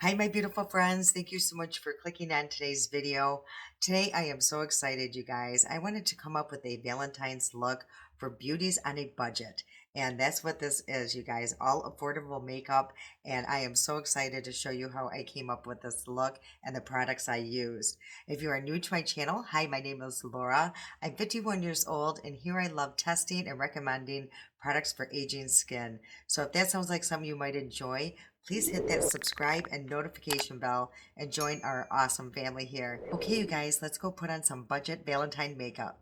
Hi, my beautiful friends. Thank you so much for clicking on today's video. Today, I am so excited, you guys. I wanted to come up with a Valentine's look for beauties on a budget. And that's what this is, you guys. All affordable makeup. And I am so excited to show you how I came up with this look and the products I used. If you are new to my channel, hi, my name is Laura. I'm 51 years old, and here I love testing and recommending products for aging skin. So if that sounds like something you might enjoy, please hit that subscribe and notification bell and join our awesome family here. Okay, you guys, let's go put on some budget Valentine makeup.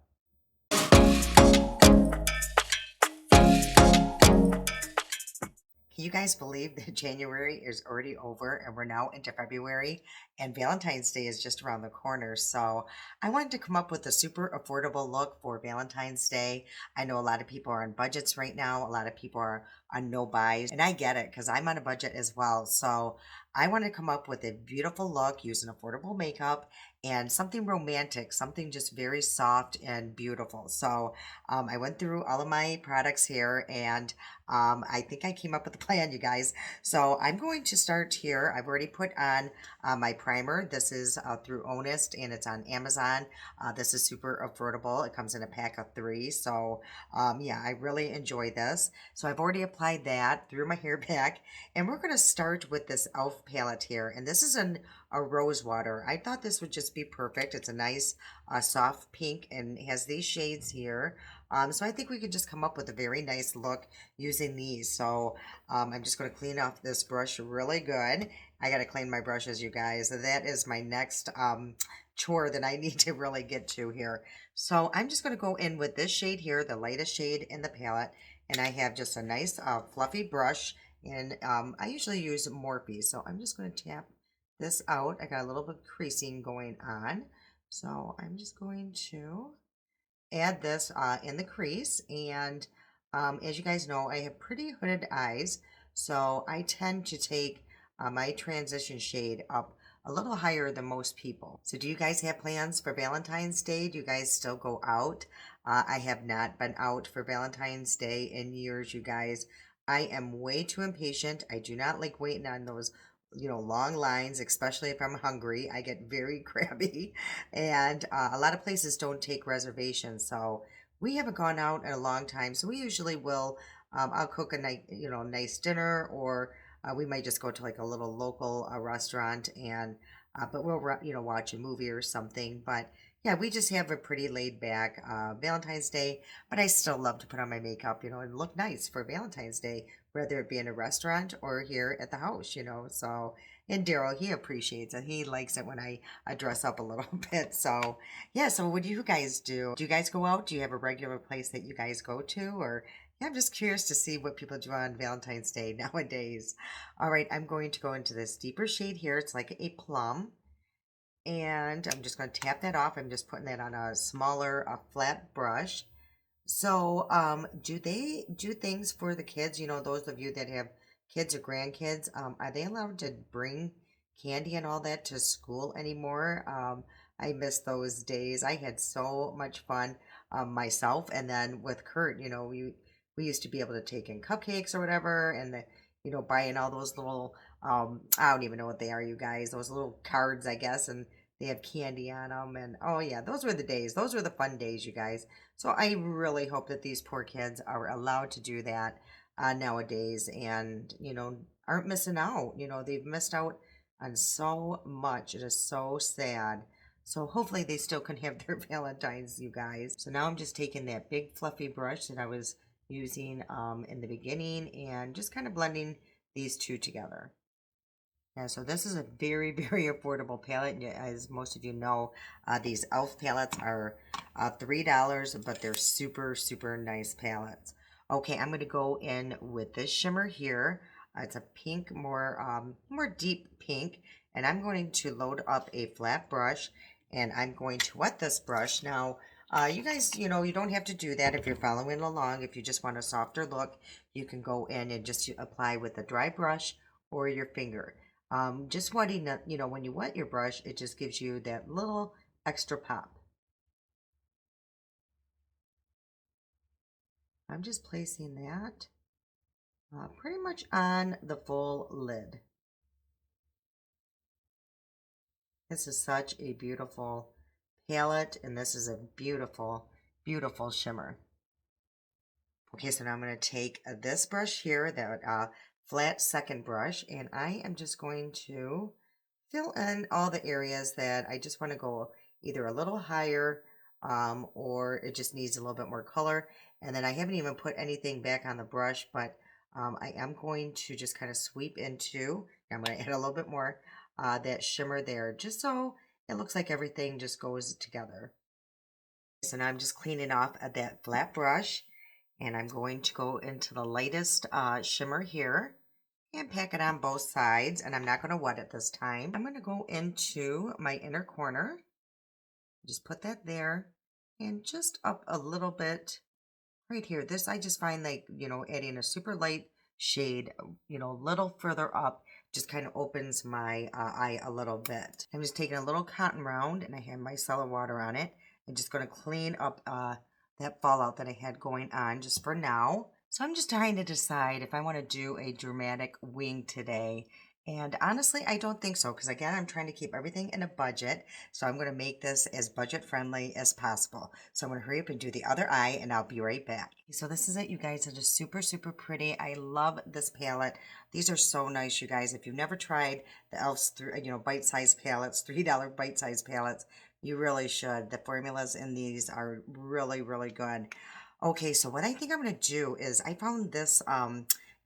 Can you guys believe that January is already over and we're now into February and Valentine's Day is just around the corner? So I wanted to come up with a super affordable look for Valentine's Day. I know a lot of people are on budgets right now. A lot of people are on no buys, and I get it because I'm on a budget as well. So I want to come up with a beautiful look using affordable makeup and something romantic, something just very soft and beautiful. So I went through all of my products here, and I think I came up with a plan, you guys. So I'm going to start here. I've already put on my primer. This is through Honest, and it's on Amazon. This is super affordable. It comes in a pack of 3. So yeah, I really enjoy this. So I've already applied that through my hair back. And we're going to start with this e.l.f. palette here. And this is a rose water. I thought this would just be perfect. It's a nice soft pink and has these shades here. So I think we could just come up with a very nice look using these. So I'm just going to clean off this brush really good. I got to clean my brushes, you guys. That is my next chore that I need to really get to here. So I'm just going to go in with this shade here, the lightest shade in the palette. And I have just a nice fluffy brush. And I usually use Morphe. So I'm just going to tap this out. I got a little bit of creasing going on. So I'm just going to add this in the crease. And as you guys know, I have pretty hooded eyes, so I tend to take my transition shade up a little higher than most people. So do you guys have plans for Valentine's Day? Do you guys still go out? I have not been out for Valentine's Day in years, you guys. I am way too impatient. I do not like waiting on those long lines, especially if I'm hungry. I get very crabby, and a lot of places don't take reservations. So we haven't gone out in a long time. So we usually will. I'll cook a nice dinner, or we might just go to like a little local restaurant, and but we'll watch a movie or something. But yeah, we just have a pretty laid back Valentine's Day. But I still love to put on my makeup, and look nice for Valentine's Day, whether it be in a restaurant or here at the house. So, and Daryl, he appreciates it. He likes it when I dress up a little bit. So, yeah. So, what do you guys do? Do you guys go out? Do you have a regular place that you guys go to? Or, yeah, I'm just curious to see what people do on Valentine's Day nowadays. All right, I'm going to go into this deeper shade here. It's like a plum. And I'm just going to tap that off. I'm just putting that on a smaller, flat brush. So, do they do things for the kids? Those of you that have kids or grandkids, are they allowed to bring candy and all that to school anymore? I miss those days. I had so much fun myself, and then with Kurt, we used to be able to take in cupcakes or whatever, and buying all those little I don't even know what they are, you guys. Those little cards, I guess, and they have candy on them, and oh yeah, those were the days. Those were the fun days, you guys. So I really hope that these poor kids are allowed to do that nowadays, and aren't missing out. They've missed out on so much. It is so sad. So hopefully they still can have their Valentines, you guys. So now I'm just taking that big fluffy brush that I was using in the beginning and just kind of blending these two together. Yeah, so this is a very, very affordable palette. And as most of you know, these e.l.f. palettes are $3, but they're super, super nice palettes. Okay, I'm going to go in with this shimmer here. It's a pink, more deep pink, and I'm going to load up a flat brush, and I'm going to wet this brush. Now, you guys, you don't have to do that if you're following along. If you just want a softer look, you can go in and just apply with a dry brush or your finger. Just wetting that, when you wet your brush, it just gives you that little extra pop. I'm just placing that pretty much on the full lid. This is such a beautiful palette, and this is a beautiful, beautiful shimmer. Okay, so now I'm going to take this brush here, that flat second brush, and I am just going to fill in all the areas that I just want to go either a little higher, or it just needs a little bit more color. And then I haven't even put anything back on the brush, but I am going to just kind of sweep into, I'm going to add a little bit more that shimmer there, just so it looks like everything just goes together. So now I'm just cleaning off that flat brush, and I'm going to go into the lightest shimmer here and pack it on both sides, and I'm not going to wet it this time. I'm going to go into my inner corner, just put that there, and just up a little bit right here. This, I just find, like, adding a super light shade, a little further up, just kind of opens my eye a little bit. I'm just taking a little cotton round, and I have my micellar water on it. I'm just going to clean up that fallout that I had going on just for now. So I'm just trying to decide if I want to do a dramatic wing today. And honestly, I don't think so, because again, I'm trying to keep everything in a budget. So I'm going to make this as budget friendly as possible. So I'm going to hurry up and do the other eye, and I'll be right back. So this is it, you guys. It is super, super pretty. I love this palette. These are so nice, you guys. If you've never tried the e.l.f.'s, bite-sized palettes, $3 bite-sized palettes, you really should. The formulas in these are really, really good. Okay, so what I think I'm going to do is I found this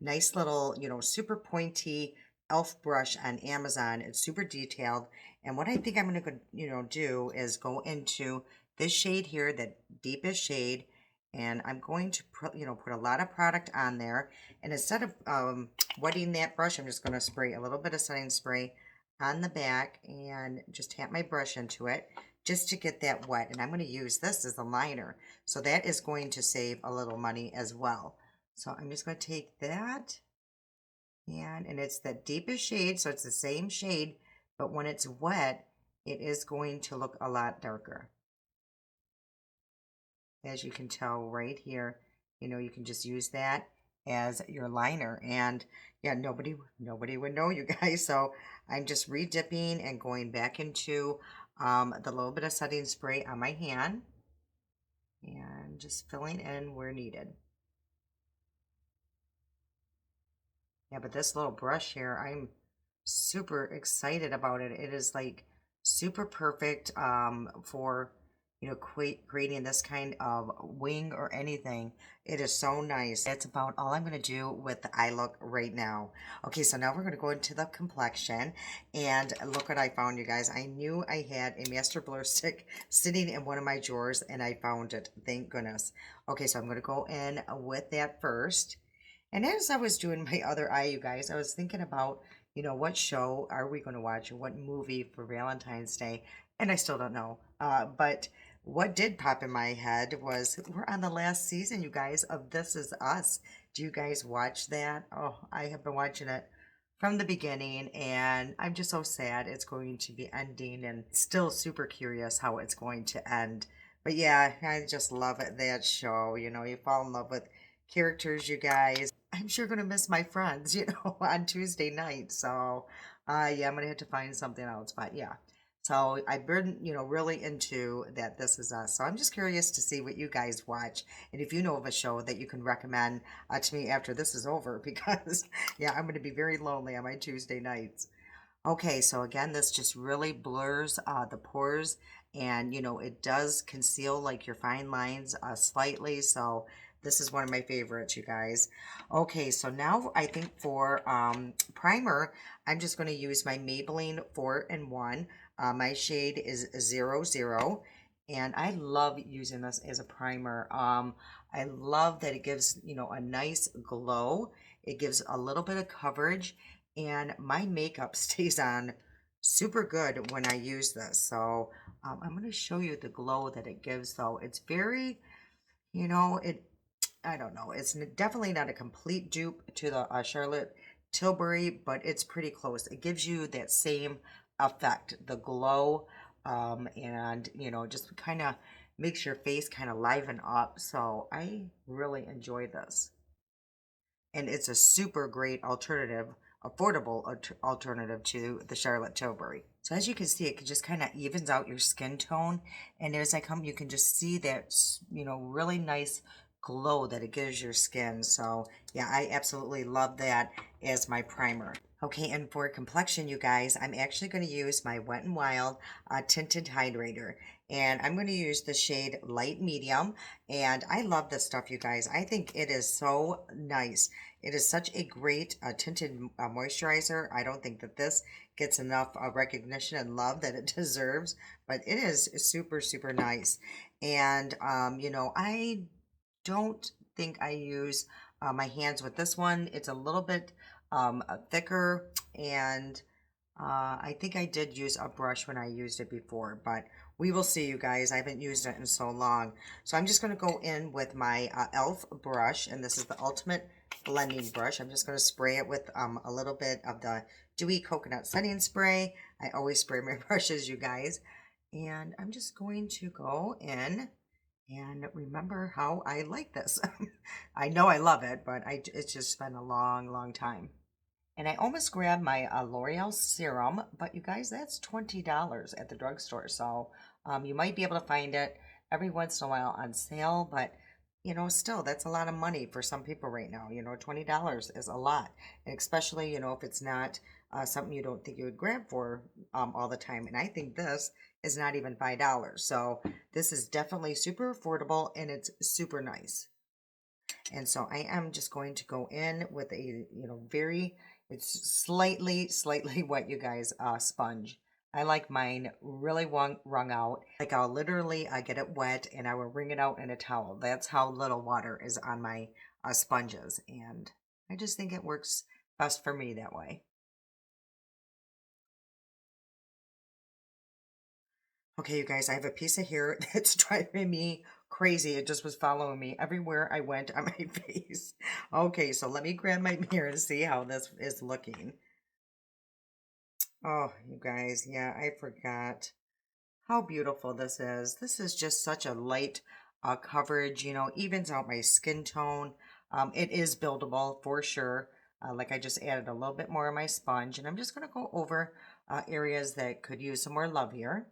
nice little, super pointy elf brush on Amazon. It's super detailed. And what I think I'm going to, do is go into this shade here, that deepest shade, and I'm going to put a lot of product on there. And instead of wetting that brush, I'm just going to spray a little bit of setting spray on the back and just tap my brush into it just to get that wet. And I'm going to use this as a liner. So that is going to save a little money as well. So I'm just going to take that, and it's the deepest shade, so it's the same shade, but when it's wet, it is going to look a lot darker. As you can tell right here, you can just use that as your liner. And yeah, nobody would know, you guys. So I'm just re-dipping and going back into the little bit of setting spray on my hand and just filling in where needed. Yeah, but this little brush here, I'm super excited about it. It is like super perfect for creating this kind of wing or anything. It is so nice. That's about all I'm going to do with the eye look right now. Okay, so now we're going to go into the complexion, and look what I found, you guys. I knew I had a master blur stick sitting in one of my drawers, and I found it. Thank goodness. Okay, so I'm going to go in with that first. And as I was doing my other eye, you guys, I was thinking about, what show are we going to watch, or what movie for Valentine's Day? And I still don't know. But what did pop in my head was we're on the last season, you guys, of This Is Us. Do you guys watch that? Oh, I have been watching it from the beginning, and I'm just so sad it's going to be ending, and still super curious how it's going to end. But yeah, I just love it, that show. You fall in love with characters, you guys. I'm sure gonna miss my friends, on Tuesday night. So, yeah, I'm gonna have to find something else. But yeah, so I've been, really into that This Is Us. So I'm just curious to see what you guys watch, and if you know of a show that you can recommend to me after this is over, because yeah, I'm gonna be very lonely on my Tuesday nights. Okay, so again, this just really blurs the pores, and it does conceal like your fine lines slightly. So this is one of my favorites, you guys. Okay, so now I think for primer, I'm just going to use my Maybelline 4-in-1. My shade is 00, and I love using this as a primer. I love that it gives, a nice glow. It gives a little bit of coverage, and my makeup stays on super good when I use this. So I'm going to show you the glow that it gives, though. It's very, it, I don't know, it's definitely not a complete dupe to the Charlotte Tilbury, but it's pretty close. It gives you that same effect, the glow, and just kind of makes your face kind of liven up. So I really enjoy this, and it's a super great alternative affordable alternative to the Charlotte Tilbury. So as you can see, it just kind of evens out your skin tone. And as I come, you can just see that, really nice glow that it gives your skin. So yeah, I absolutely love that as my primer. Okay, and for complexion, you guys, I'm actually going to use my Wet n Wild tinted hydrator. And I'm going to use the shade light medium. And I love this stuff, you guys. I think it is so nice. It is such a great tinted moisturizer. I don't think that this gets enough recognition and love that it deserves, but it is super, super nice. And, I don't think I use my hands with this one. It's a little bit thicker, and I think I did use a brush when I used it before, but we will see, you guys. I haven't used it in so long. So I'm just going to go in with my e.l.f. brush, and this is the Ultimate Blending Brush. I'm just going to spray it with a little bit of the Dewy Coconut Setting Spray. I always spray my brushes, you guys. And I'm just going to go in and remember how I like this. I know I love it, but it's just been a long, long time. And I almost grabbed my L'Oreal serum, but you guys, that's $20 at the drugstore. So you might be able to find it every once in a while on sale, but still, that's a lot of money for some people right now. $20 is a lot. And especially, if it's not something you don't think you would grab for all the time. And I think this is not even $5. So this is definitely super affordable and it's super nice. And so I am just going to go in with a, it's slightly wet, you guys, sponge. I like mine really wrung out. Like I'll literally get it wet and I will wring it out in a towel. That's how little water is on my sponges. And I just think it works best for me that way. Okay, you guys, I have a piece of hair that's driving me crazy. It just was following me everywhere I went on my face. Okay, so let me grab my mirror and see how this is looking. Oh, you guys, yeah, I forgot how beautiful this is. This is just such a light coverage, evens out my skin tone. It is buildable for sure. Like I just added a little bit more of my sponge, and I'm just going to go over areas that could use some more love here.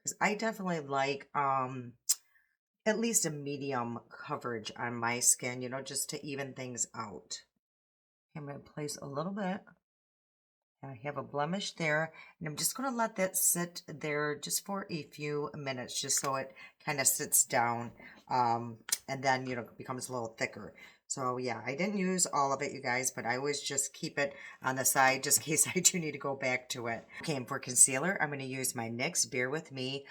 Because I definitely like at least a medium coverage on my skin, just to even things out. I'm going to place a little bit. I have a blemish there, and I'm just going to let that sit there just for a few minutes, just so it kind of sits down, and then, it becomes a little thicker. So yeah, I didn't use all of it, you guys, but I always just keep it on the side just in case I do need to go back to it. Okay, and for concealer, I'm going to use my NYX Bear With Me.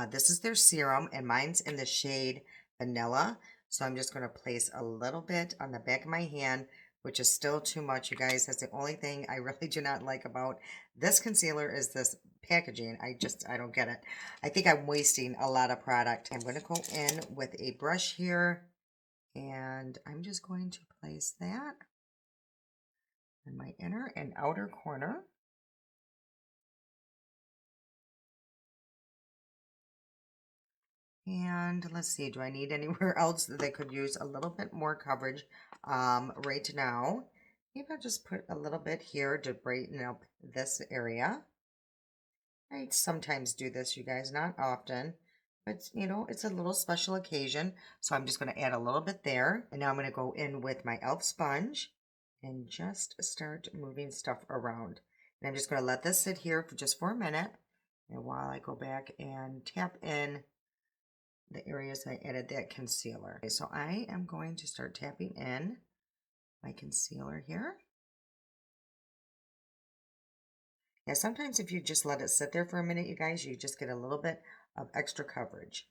This is their serum, and mine's in the shade Vanilla. So I'm just going to place a little bit on the back of my hand, which is still too much, you guys. That's the only thing I really do not like about this concealer is this packaging. I don't get it. I think I'm wasting a lot of product. I'm going to go in with a brush here, and I'm just going to place that in my inner and outer corner. And let's see, do I need anywhere else that could use a little bit more coverage right now? Maybe I'll just put a little bit here to brighten up this area. I sometimes do this, you guys, not often, but it's a little special occasion. So I'm just going to add a little bit there. And now I'm going to go in with my e.l.f. sponge and just start moving stuff around. And I'm just going to let this sit here for just for a minute. And while I go back and tap in the areas I added that concealer. Okay, so I am going to start tapping in my concealer here. Yeah, sometimes if you just let it sit there for a minute, you guys, you just get a little bit of extra coverage.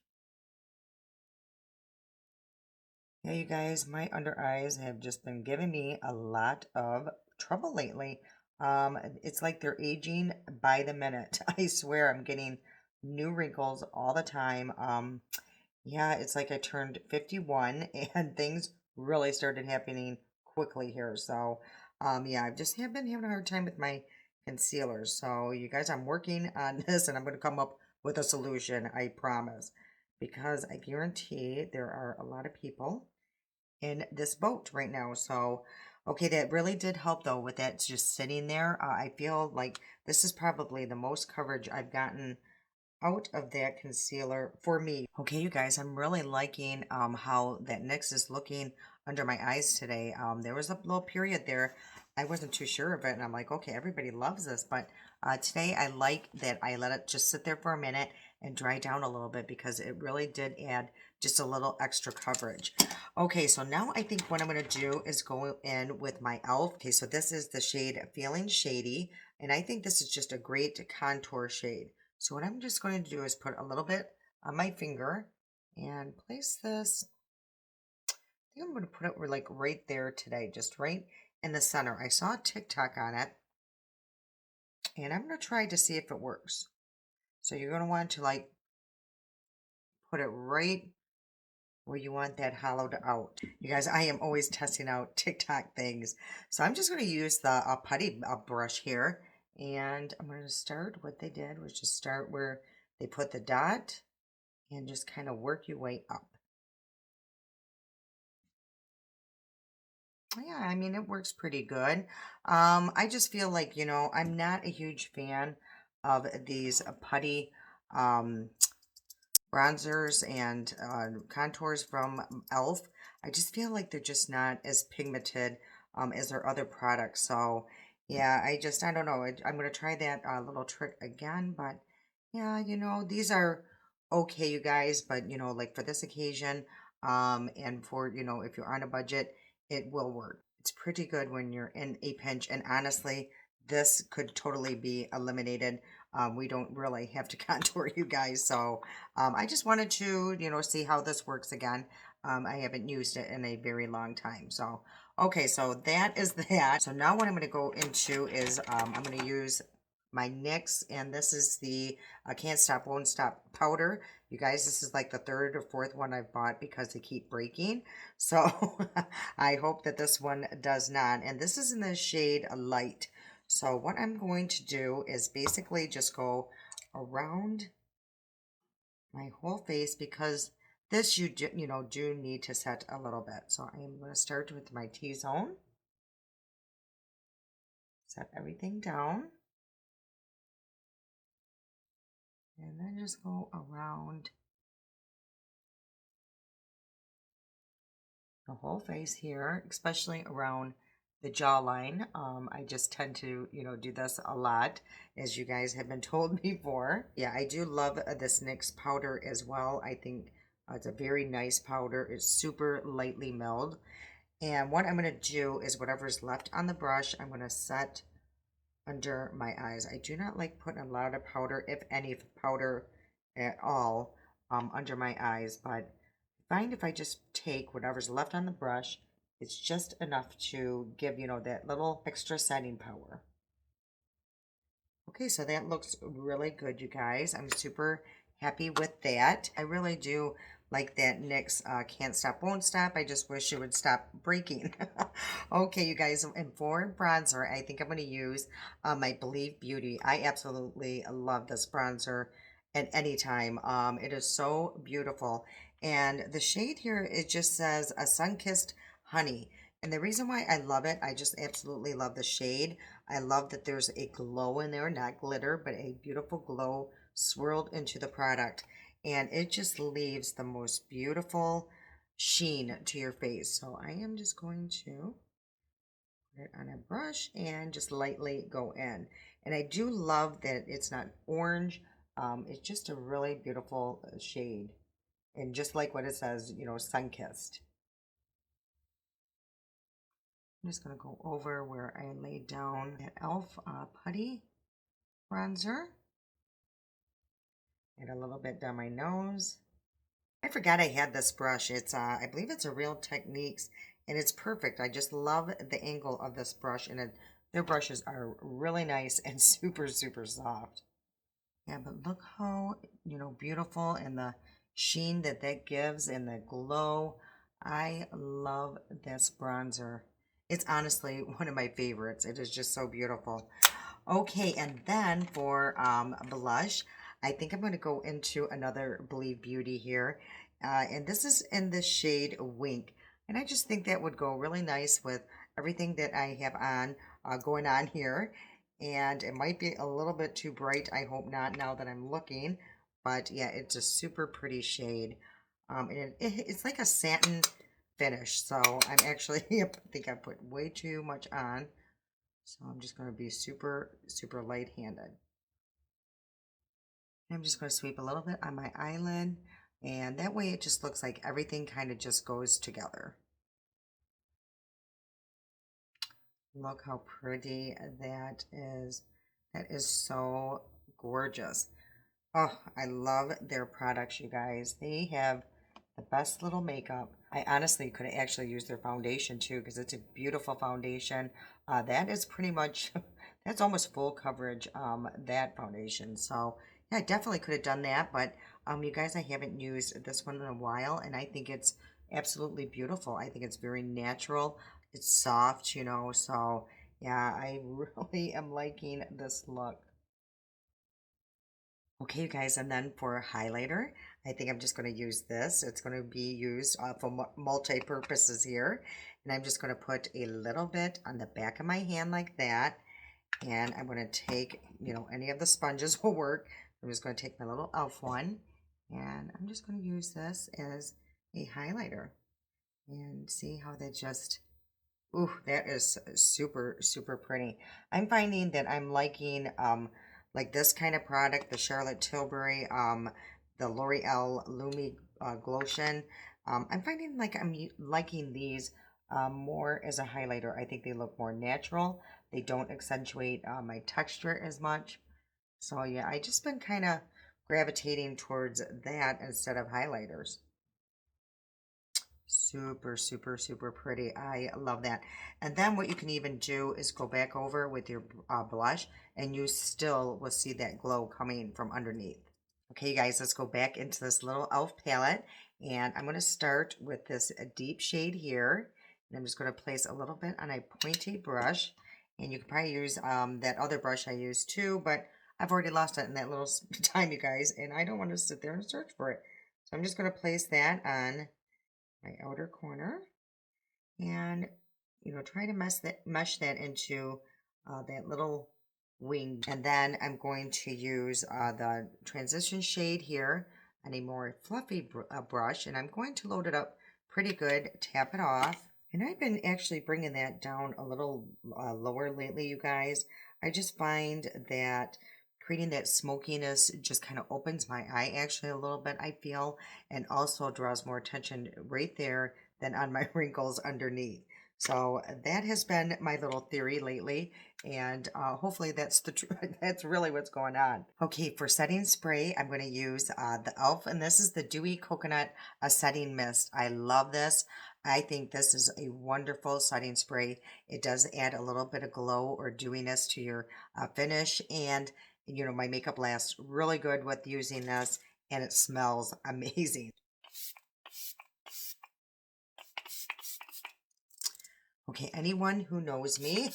Yeah, you guys, my under eyes have just been giving me a lot of trouble lately. It's like they're aging by the minute. I swear I'm getting new wrinkles all the time. Yeah, it's like I turned 51 and things really started happening quickly here. So, yeah, I've just have been having a hard time with my concealer. So, you guys, I'm working on this and I'm going to come up with a solution, I promise. Because I guarantee there are a lot of people in this boat right now. So, Okay, that really did help though with that just sitting there. I feel like this is probably the most coverage I've gotten out of that concealer for me. Okay, you guys, I'm really liking how that NYX is looking under my eyes today. There was a little period there I wasn't too sure of it, and I'm like, okay, everybody loves this, but today I like that I let it just sit there for a minute and dry down a little bit because it really did add just a little extra coverage. Okay, so now I think what I'm going to do is go in with my e.l.f. Okay, so this is the shade Feeling Shady, and I think this is just a great contour shade. So what I'm just going to do is put a little bit on my finger and place this. I think I'm going to put it like right there today, just right in the center. I saw a TikTok on it, and I'm going to try to see if it works. So you're going to want to like put it right where you want that hollowed out. You guys, I am always testing out TikTok things. So I'm just going to use the putty brush here. And I'm going to start, what they did was just start where they put the dot and just kind of work your way up. Yeah, I mean, it works pretty good. I just feel like, I'm not a huge fan of these putty um, bronzers and contours from e.l.f. I just feel like they're just not as pigmented as their other products. So, yeah, I don't know. I'm going to try that little trick again. But, yeah, these are okay, you guys. But, like for this occasion and for, if you're on a budget, it will work. It's pretty good when you're in a pinch. And honestly, this could totally be eliminated. We don't really have to contour, you guys. So I just wanted to, see how this works again. I haven't used it in a very long time. So, okay, so that is that. So now what I'm going to go into is I'm going to use my NYX, and this is the Can't Stop, Won't Stop powder. You guys, this is like the third or fourth one I've bought because they keep breaking. So I hope that this one does not. And this is in the shade Light. So what I'm going to do is basically just go around my whole face because this do need to set a little bit. So I am going to start with my T-zone. Set everything down. And then just go around the whole face here, especially around the jawline. I just tend to, do this a lot, as you guys have been told before. Yeah, I do love this NYX powder as well. I think it's a very nice powder. It's super lightly milled. And what I'm going to do is whatever's left on the brush, I'm going to set under my eyes. I do not like putting a lot of powder, if any powder at all, under my eyes, but I find if I just take whatever's left on the brush, it's just enough to give, that little extra setting power. Okay, so that looks really good, you guys. I'm super happy with that. I really do like that NYX Can't Stop, Won't Stop. I just wish it would stop breaking. Okay, you guys, and for bronzer, I think I'm going to use my Believe Beauty. I absolutely love this bronzer at any time. It is so beautiful. And the shade here, it just says a sun-kissed honey. And the reason why I love it, I just absolutely love the shade. I love that there's a glow in there, not glitter, but a beautiful glow swirled into the product. And it just leaves the most beautiful sheen to your face. So I am just going to put it on a brush and just lightly go in. And I do love that it's not orange. It's just a really beautiful shade. And just like what it says, sun-kissed. I'm just going to go over where I laid down that e.l.f. Putty bronzer. And a little bit down my nose. I forgot I had this brush. It's I believe it's a Real Techniques, and it's perfect. I just love the angle of this brush, and their brushes are really nice and super, super soft. Yeah, but look how, beautiful, and the sheen that gives and the glow. I love this bronzer. It's honestly one of my favorites. It is just so beautiful. Okay, and then for blush, I think I'm going to go into another Believe Beauty here. And this is in the shade Wink. And I just think that would go really nice with everything that I have on going on here. And it might be a little bit too bright. I hope not now that I'm looking. But yeah, it's a super pretty shade. And it's like a satin finish. So I'm actually, I think I put way too much on. So I'm just going to be super, super light-handed. I'm just going to sweep a little bit on my eyelid. And that way it just looks like everything kind of just goes together. Look how pretty that is. That is so gorgeous. Oh, I love their products, you guys. They have the best little makeup. I honestly could actually use their foundation too because it's a beautiful foundation. That is pretty much, that's almost full coverage, that foundation. So yeah, I definitely could have done that. But you guys, I haven't used this one in a while and I think it's absolutely beautiful. I think it's very natural. It's soft, so yeah, I really am liking this look. Okay, you guys, and then for a highlighter, I think I'm just going to use this. It's going to be used for multi-purposes here. And I'm just going to put a little bit on the back of my hand like that. And I'm going to take, any of the sponges will work. I'm just going to take my little e.l.f. one. And I'm just going to use this as a highlighter. And see how that just, ooh, that is super, super pretty. I'm finding that I'm liking like this kind of product, the Charlotte Tilbury, the L'Oreal Lumi Glotion. I'm finding like I'm liking these more as a highlighter. I think they look more natural. They don't accentuate my texture as much. So yeah, I just been kind of gravitating towards that instead of highlighters. Super, super, super pretty. I love that. And then what you can even do is go back over with your blush and you still will see that glow coming from underneath. Okay, you guys, let's go back into this little e.l.f. palette. And I'm going to start with this deep shade here. And I'm just going to place a little bit on a pointy brush. And you can probably use that other brush I used too, but I've already lost it in that little time, you guys. And I don't want to sit there and search for it. So I'm just going to place that on my outer corner and try to mesh that into that little wing. And then I'm going to use the transition shade here on a more fluffy brush, and I'm going to load it up pretty good, tap it off. And I've been actually bringing that down a little lower lately, you guys. I just find that creating that smokiness just kind of opens my eye actually a little bit, I feel, and also draws more attention right there than on my wrinkles underneath. So that has been my little theory lately, and hopefully that's the that's really what's going on. Okay, for setting spray, I'm going to use the e.l.f. and this is the Dewy Coconut Setting Mist. I love this. I think this is a wonderful setting spray. It does add a little bit of glow or dewiness to your finish, and my makeup lasts really good with using this, and it smells amazing. Okay, anyone who knows me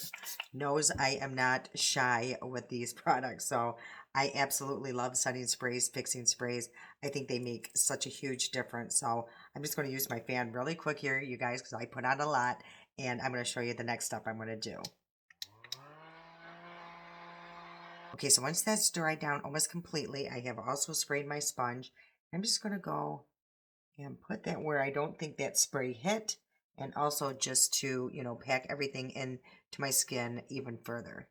knows I am not shy with these products. So I absolutely love setting sprays, fixing sprays. I think they make such a huge difference. So I'm just going to use my fan really quick here, you guys, because I put on a lot. And I'm going to show you the next step I'm going to do. Okay, so once that's dried down almost completely, I have also sprayed my sponge. I'm just going to go and put that where I don't think that spray hit, and also just to, pack everything in to my skin even further.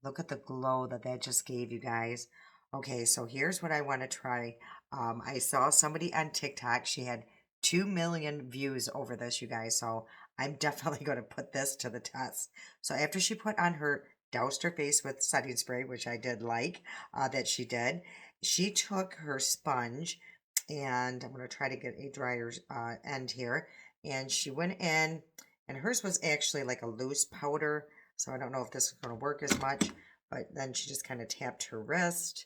Look at the glow that that just gave you guys. Okay, so here's what I want to try. I saw somebody on TikTok. She had 2 million views over this, you guys. So I'm definitely going to put this to the test. So after she put on her, doused her face with setting spray, which I did like that she did, she took her sponge, and I'm going to try to get a drier end here. And she went in, and hers was actually like a loose powder. So I don't know if this is going to work as much, but then she just kind of tapped her wrist,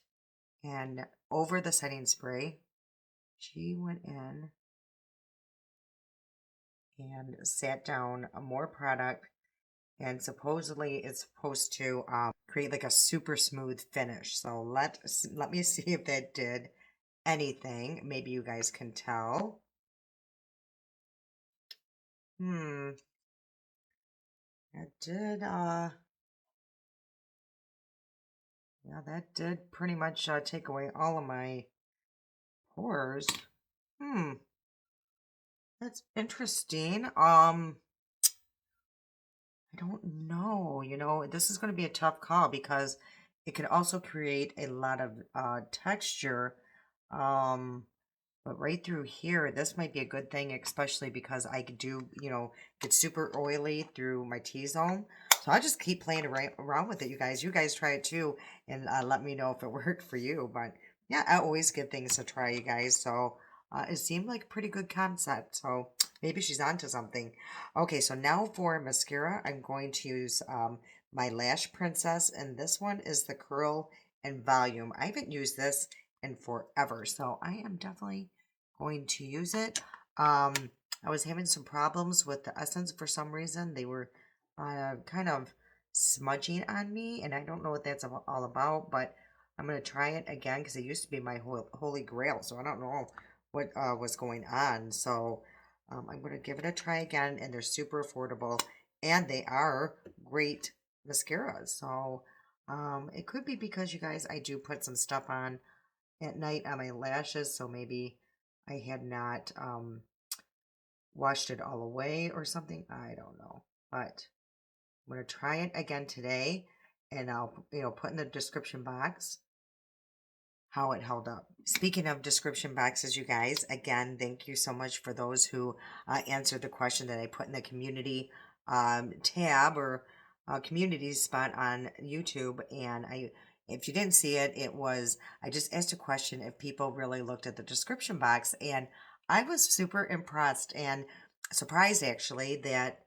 and over the setting spray, she went in and sat down more product, and supposedly it's supposed to create like a super smooth finish. So let me see if that did anything. Maybe you guys can tell. Hmm. That did, yeah, that did pretty much take away all of my pores. Hmm. That's interesting. I don't know. This is going to be a tough call because it could also create a lot of texture. Um, but right through here, this might be a good thing, especially because I could do, get super oily through my T-zone. So I'll just keep playing around with it, you guys. You guys try it too, and let me know if it worked for you. But yeah, I always give things a try, you guys. So it seemed like a pretty good concept. So maybe she's onto something. Okay, so now for mascara, I'm going to use my Lash Princess, and this one is the Curl and Volume. I haven't used this in forever, so I am definitely going to use it. Um, I was having some problems with the essence for some reason. They were kind of smudging on me, and I don't know what that's all about, but I'm going to try it again because it used to be my holy grail, so I don't know what was going on. So I'm going to give it a try again, and they're super affordable, and they are great mascaras. So it could be because you guys, I do put some stuff on at night on my lashes, so maybe I had not washed it all away or something. I don't know, but I'm gonna try it again today, and I'll put in the description box how it held up. Speaking of description boxes, you guys, again, thank you so much for those who answered the question that I put in the community tab or community spot on YouTube. And if you didn't see it, I just asked a question if people really looked at the description box, and I was super impressed and surprised actually that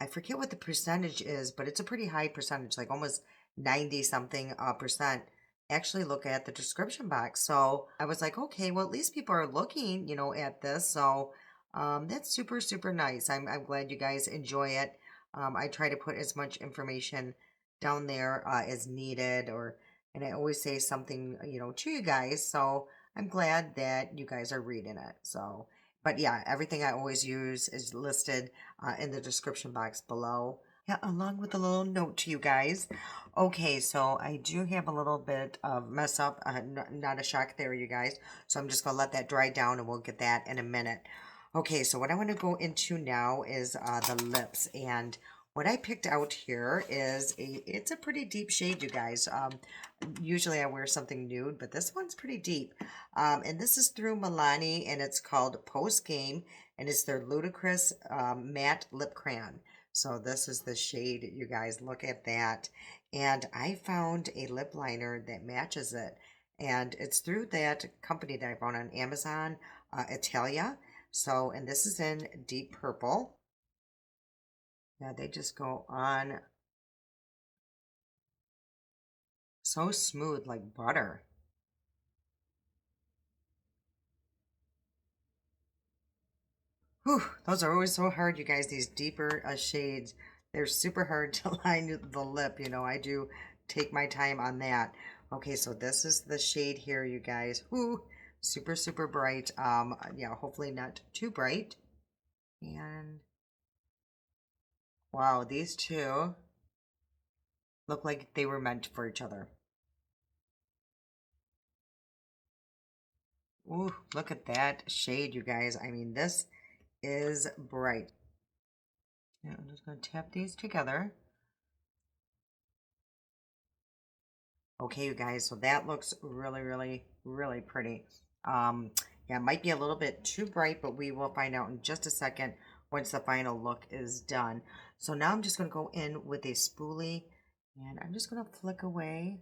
I forget what the percentage is, but it's a pretty high percentage, like almost 90 something percent actually look at the description box. So I was like, okay, well, at least people are looking, at this. So that's super, super nice. I'm glad you guys enjoy it. I try to put as much information down there as needed, and I always say something, to you guys. So I'm glad that you guys are reading it. So, but yeah, everything I always use is listed in the description box below. Yeah, along with a little note to you guys. Okay, so I do have a little bit of mess up, not a shock there, you guys. So I'm just gonna let that dry down, and we'll get that in a minute. Okay, so what I want to go into now is the lips, and what I picked out here is it's a pretty deep shade, you guys. Usually I wear something nude, but this one's pretty deep. And this is through Milani, and it's called Post Game, and it's their Ludicrous Matte Lip Crayon. So this is the shade, you guys. Look at that. And I found a lip liner that matches it, and it's through that company that I found on Amazon, Italia. So, and this is in deep purple. Yeah, they just go on so smooth like butter. Whew, those are always so hard, you guys. These deeper shades, they're super hard to line the lip. I do take my time on that. Okay, so this is the shade here, you guys. Whoo, super, super bright. Yeah, hopefully not too bright. And wow, these two look like they were meant for each other. Ooh, look at that shade, you guys. I mean, this is bright. Yeah, I'm just going to tap these together. Okay, you guys, so that looks really, really, really pretty. Um, yeah, it might be a little bit too bright, but we will find out in just a second once the final look is done. So now I'm just going to go in with a spoolie, and I'm just going to flick away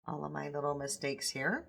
all of my little mistakes here.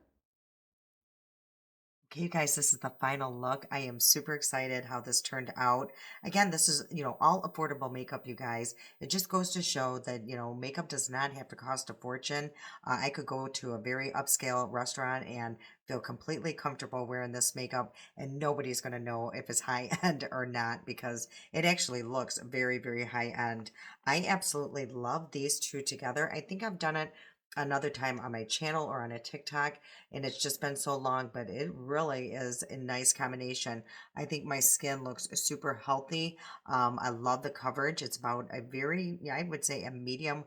Okay, you guys, this is the final look. I am super excited how this turned out. Again, this is, all affordable makeup, you guys. It just goes to show that, makeup does not have to cost a fortune. I could go to a very upscale restaurant and feel completely comfortable wearing this makeup, and nobody's going to know if it's high end or not because it actually looks very, very high end. I absolutely love these two together. I think I've done it another time on my channel or on a TikTok, and it's just been so long, but it really is a nice combination. I think my skin looks super healthy. I love the coverage. It's about a very, yeah, I would say a medium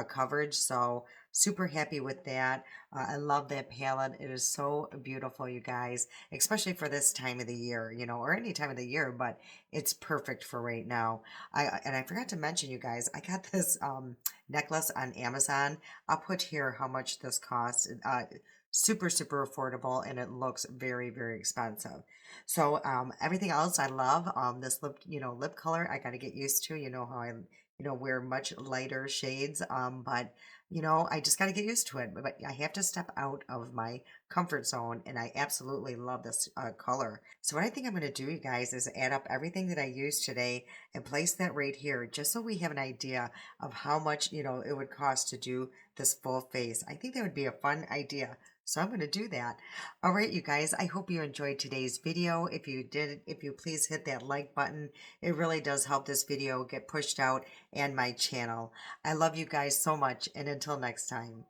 coverage. So super happy with that. I love that palette. It is so beautiful, you guys, especially for this time of the year, or any time of the year, but it's perfect for right now. And I forgot to mention, you guys, I got this necklace on Amazon. I'll put here how much this costs. Super, super affordable, and it looks very, very expensive. So everything else I love. This lip color I got to get used to. You know how I wear much lighter shades. But I just got to get used to it. But I have to step out of my comfort zone, and I absolutely love this color. So what I think I'm going to do, you guys, is add up everything that I used today and place that right here, just so we have an idea of how much it would cost to do this full face. I think that would be a fun idea. So I'm going to do that. All right, you guys, I hope you enjoyed today's video. If you did, if you please hit that like button, it really does help this video get pushed out and my channel. I love you guys so much, and until next time.